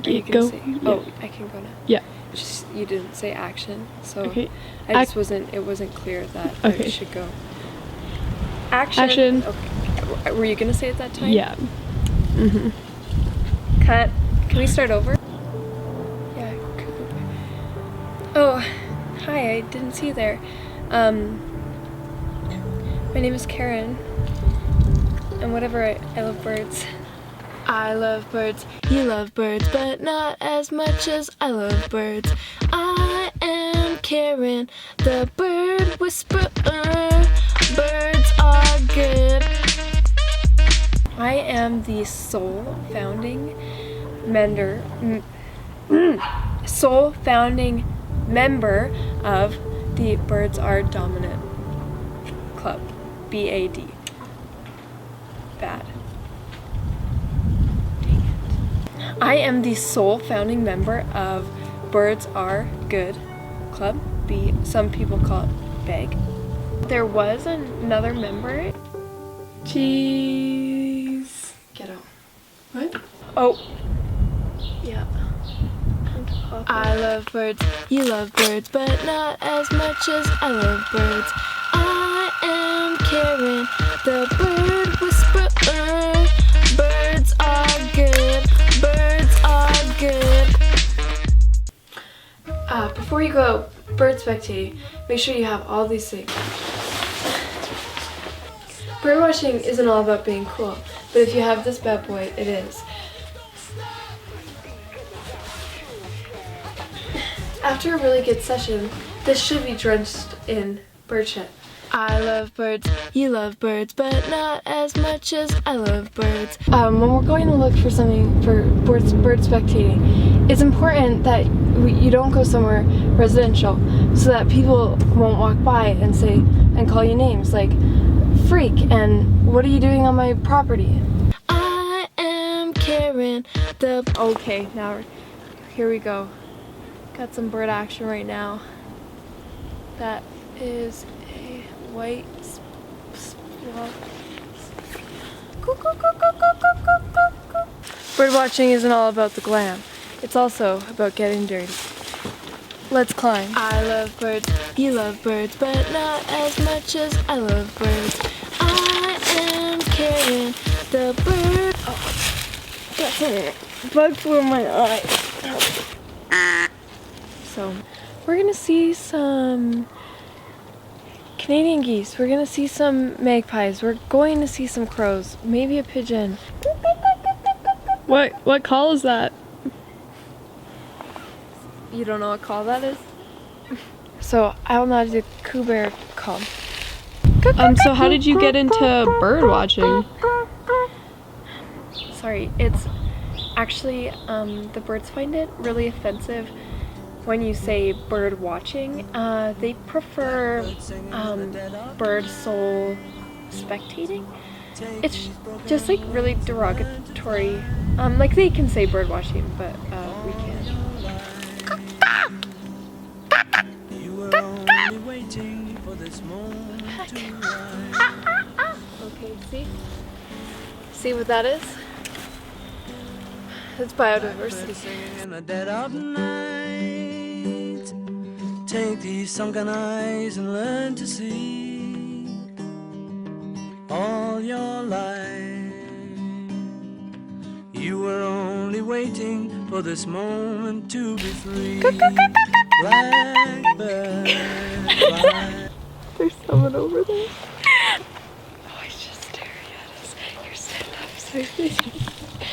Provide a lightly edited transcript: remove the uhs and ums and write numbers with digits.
Are you Go. gonna say? Yeah. Oh, I can go now. Yeah. Just you didn't say action, so Okay. I just wasn't. It wasn't clear that I Okay. should go. Action. Action. Okay. Were you gonna say it that time? Yeah. Mhm. Cut. Can we start over? Yeah. Oh, hi. I didn't see you there. My name is Karen. And whatever, I love birds. I love birds, you love birds, but not as much as I love birds. I am Karen, the bird whisperer. Birds are good. I am the sole founding member of the Birds Are Dominant Club, BAD. Bad. I am the sole founding member of Birds Are Good Club. Some people call it BAG. There was another member. Cheese. Get out. What? Oh. Yeah. I love birds, you love birds, but not as much as I love birds. I am Karen, the bird whisperer. Birds are good, birds are good. Before you go bird spectating, make sure you have all these things. Bird watching isn't all about being cool, but if you have this bad boy, it is. After a really good session, this should be drenched in bird shit. I love birds, you love birds, but not as much as I love birds. When we're going to look for something for bird spectating, it's important that you don't go somewhere residential so that people won't walk by and say and call you names like freak and what are you doing on my property? I am Karen, the... Okay, now here we go. Got some bird action right now. That is a white Bird watching isn't all about the glam. It's also about getting dirty. Let's climb. I love birds, you love birds, but not as much as I love birds. I am Karen, the bird... Bug flew in my eye. So, we're gonna see some Canadian geese. We're gonna see some magpies. We're going to see some crows. Maybe a pigeon. What call is that? You don't know what call that is? So, I will not do the Coo Bear call. So how did you get into bird watching? Sorry, it's actually, the birds find it really offensive when you say bird watching. They prefer bird soul spectating. It's just like really derogatory. Like they can say bird watching, but we can't. Okay, see? See what that is? It's biodiversity. In the dead of night, take these sunken eyes and learn to see. All your life, you were only waiting for this moment to be free. Blackbird, fly. There's someone over there. Oh, he's just staring at us. You're sitting up so